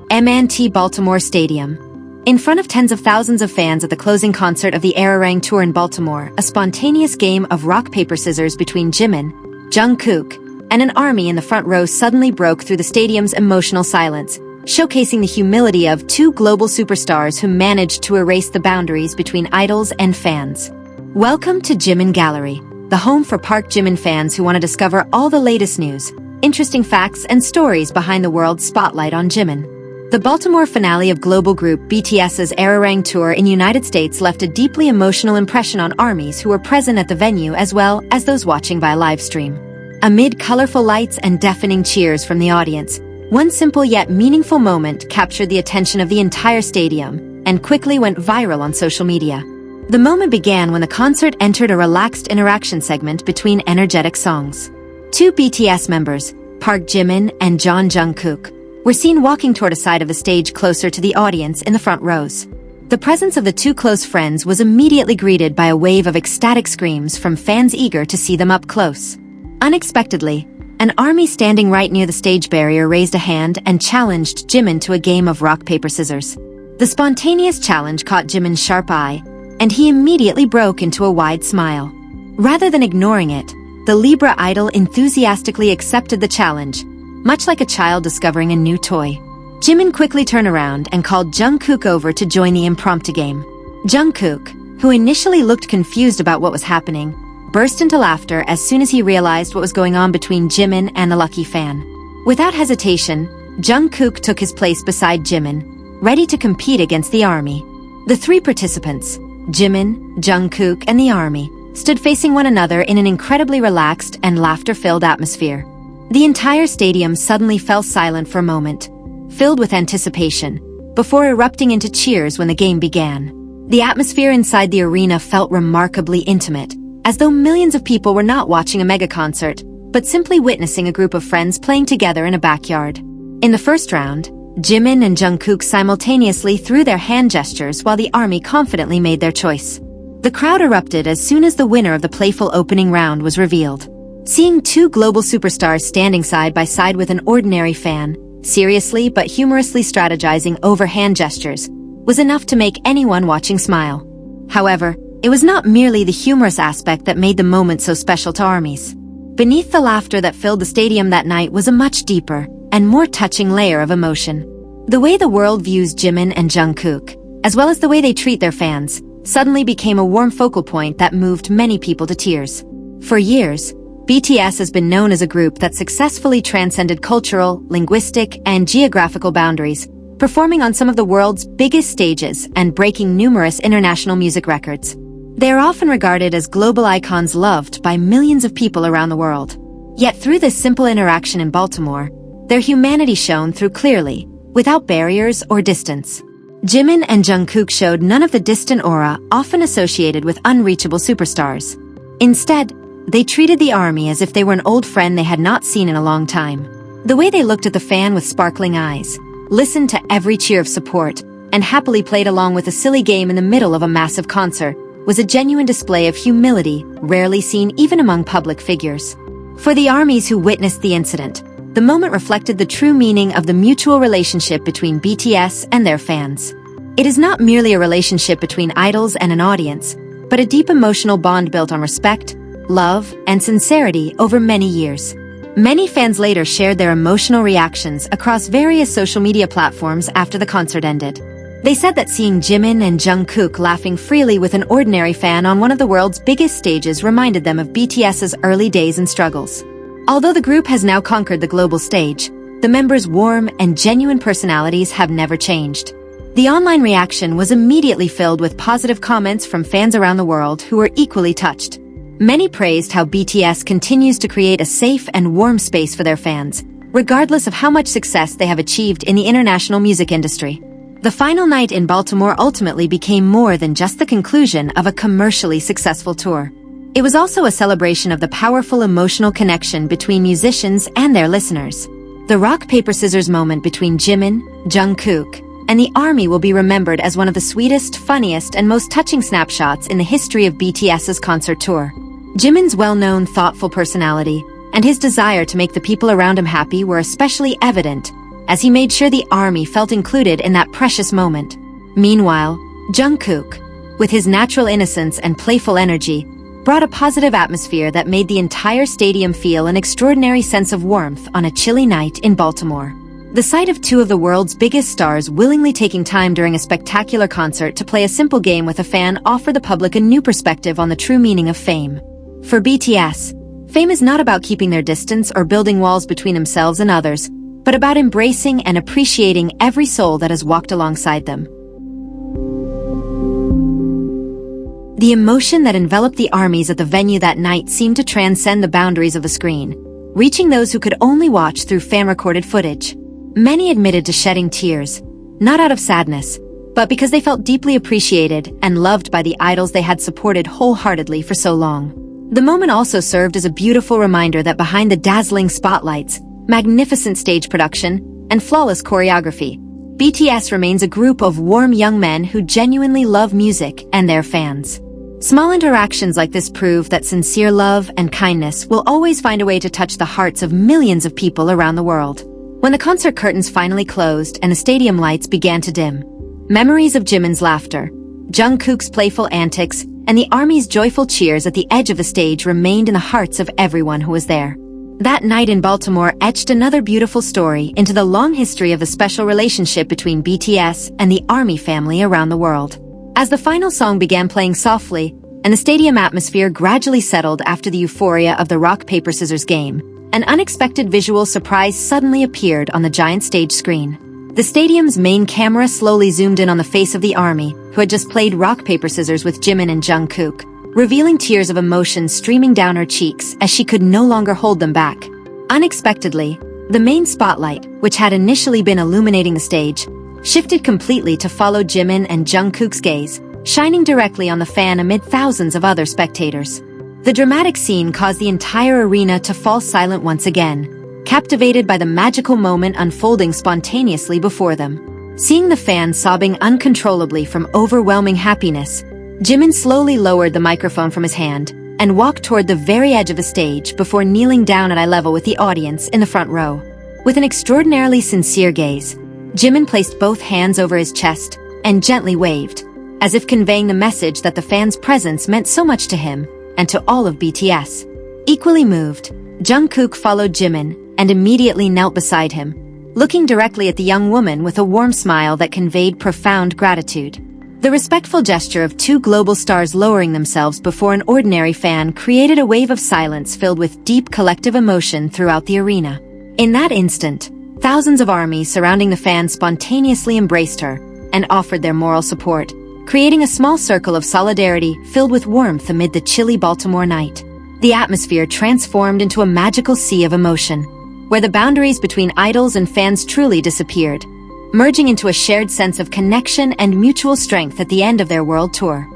BTS Baltimore Stadium. In front of tens of thousands of fans at the closing concert of the Arirang Tour in Baltimore, a spontaneous game of rock, paper, scissors between Jimin, Jungkook, and an ARMY in the front row suddenly broke through the stadium's emotional silence, showcasing the humility of two global superstars who managed to erase the boundaries between idols and fans. Welcome to Jimin Gallery, the home for Park Jimin fans who want to discover all the latest news, interesting facts, and stories behind the world's spotlight on Jimin. The Baltimore finale of global group BTS's Arirang Tour in the United States left a deeply emotional impression on ARMYs who were present at the venue as well as those watching via live stream. Amid colorful lights and deafening cheers from the audience, one simple yet meaningful moment captured the attention of the entire stadium and quickly went viral on social media. The moment began when the concert entered a relaxed interaction segment between energetic songs. Two BTS members, Park Jimin and Jeon Jungkook, were seen walking toward a side of the stage closer to the audience in the front rows. The presence of the two close friends was immediately greeted by a wave of ecstatic screams from fans eager to see them up close. Unexpectedly, an ARMY standing right near the stage barrier raised a hand and challenged Jimin to a game of rock, paper, scissors. The spontaneous challenge caught Jimin's sharp eye, and he immediately broke into a wide smile. Rather than ignoring it, the Libra idol enthusiastically accepted the challenge, much like a child discovering a new toy. Jimin quickly turned around and called Jungkook over to join the impromptu game. Jungkook, who initially looked confused about what was happening, burst into laughter as soon as he realized what was going on between Jimin and the lucky fan. Without hesitation, Jungkook took his place beside Jimin, ready to compete against the ARMY. The three participants, Jimin, Jungkook, and the ARMY, stood facing one another in an incredibly relaxed and laughter-filled atmosphere. The entire stadium suddenly fell silent for a moment, filled with anticipation, before erupting into cheers when the game began. The atmosphere inside the arena felt remarkably intimate, as though millions of people were not watching a mega concert, but simply witnessing a group of friends playing together in a backyard. In the first round, Jimin and Jungkook simultaneously threw their hand gestures while the ARMY confidently made their choice. The crowd erupted as soon as the winner of the playful opening round was revealed. Seeing two global superstars standing side by side with an ordinary fan, seriously but humorously strategizing over hand gestures, was enough to make anyone watching smile. However, it was not merely the humorous aspect that made the moment so special to ARMYs. Beneath the laughter that filled the stadium that night was a much deeper and more touching layer of emotion. The way the world views Jimin and Jungkook, as well as the way they treat their fans, suddenly became a warm focal point that moved many people to tears. For years, BTS has been known as a group that successfully transcended cultural, linguistic, and geographical boundaries, performing on some of the world's biggest stages and breaking numerous international music records. They are often regarded as global icons loved by millions of people around the world. Yet through this simple interaction in Baltimore, their humanity shone through clearly, without barriers or distance. Jimin and Jungkook showed none of the distant aura often associated with unreachable superstars. Instead, they treated the ARMY as if they were an old friend they had not seen in a long time. The way they looked at the fan with sparkling eyes, listened to every cheer of support, and happily played along with a silly game in the middle of a massive concert was a genuine display of humility rarely seen even among public figures. For the ARMYs who witnessed the incident, the moment reflected the true meaning of the mutual relationship between BTS and their fans. It is not merely a relationship between idols and an audience, but a deep emotional bond built on respect, love, and sincerity over many years. Many fans later shared their emotional reactions across various social media platforms after the concert ended. They said that seeing Jimin and Jungkook laughing freely with an ordinary fan on one of the world's biggest stages reminded them of BTS's early days and struggles. Although the group has now conquered the global stage, the members' warm and genuine personalities have never changed. The online reaction was immediately filled with positive comments from fans around the world who were equally touched. Many praised how BTS continues to create a safe and warm space for their fans, regardless of how much success they have achieved in the international music industry. The final night in Baltimore ultimately became more than just the conclusion of a commercially successful tour. It was also a celebration of the powerful emotional connection between musicians and their listeners. The rock, paper, scissors moment between Jimin, Jungkook, and the ARMY will be remembered as one of the sweetest, funniest, and most touching snapshots in the history of BTS's concert tour. Jimin's well-known, thoughtful personality and his desire to make the people around him happy were especially evident, as he made sure the ARMY felt included in that precious moment. Meanwhile, Jungkook, with his natural innocence and playful energy, brought a positive atmosphere that made the entire stadium feel an extraordinary sense of warmth on a chilly night in Baltimore. The sight of two of the world's biggest stars willingly taking time during a spectacular concert to play a simple game with a fan offered the public a new perspective on the true meaning of fame. For BTS, fame is not about keeping their distance or building walls between themselves and others, but about embracing and appreciating every soul that has walked alongside them. The emotion that enveloped the ARMYs at the venue that night seemed to transcend the boundaries of the screen, reaching those who could only watch through fan-recorded footage. Many admitted to shedding tears, not out of sadness, but because they felt deeply appreciated and loved by the idols they had supported wholeheartedly for so long. The moment also served as a beautiful reminder that behind the dazzling spotlights, magnificent stage production, and flawless choreography, BTS remains a group of warm young men who genuinely love music and their fans. Small interactions like this prove that sincere love and kindness will always find a way to touch the hearts of millions of people around the world. When the concert curtains finally closed and the stadium lights began to dim, memories of Jimin's laughter, Jungkook's playful antics, and the ARMY's joyful cheers at the edge of the stage remained in the hearts of everyone who was there. That night in Baltimore etched another beautiful story into the long history of the special relationship between BTS and the ARMY family around the world. As the final song began playing softly, and the stadium atmosphere gradually settled after the euphoria of the rock-paper-scissors game, an unexpected visual surprise suddenly appeared on the giant stage screen. The stadium's main camera slowly zoomed in on the face of the ARMY, who had just played rock-paper-scissors with Jimin and Jungkook, revealing tears of emotion streaming down her cheeks as she could no longer hold them back. Unexpectedly, the main spotlight, which had initially been illuminating the stage, shifted completely to follow Jimin and Jungkook's gaze, shining directly on the fan amid thousands of other spectators. The dramatic scene caused the entire arena to fall silent once again, captivated by the magical moment unfolding spontaneously before them. Seeing the fans sobbing uncontrollably from overwhelming happiness, Jimin slowly lowered the microphone from his hand and walked toward the very edge of the stage before kneeling down at eye level with the audience in the front row. With an extraordinarily sincere gaze, Jimin placed both hands over his chest and gently waved, as if conveying the message that the fans' presence meant so much to him and to all of BTS. Equally moved, Jungkook followed Jimin and immediately knelt beside him, looking directly at the young woman with a warm smile that conveyed profound gratitude. The respectful gesture of two global stars lowering themselves before an ordinary fan created a wave of silence filled with deep collective emotion throughout the arena. In that instant, thousands of ARMYs surrounding the fan spontaneously embraced her and offered their moral support, creating a small circle of solidarity filled with warmth amid the chilly Baltimore night. The atmosphere transformed into a magical sea of emotion, where the boundaries between idols and fans truly disappeared, merging into a shared sense of connection and mutual strength at the end of their world tour.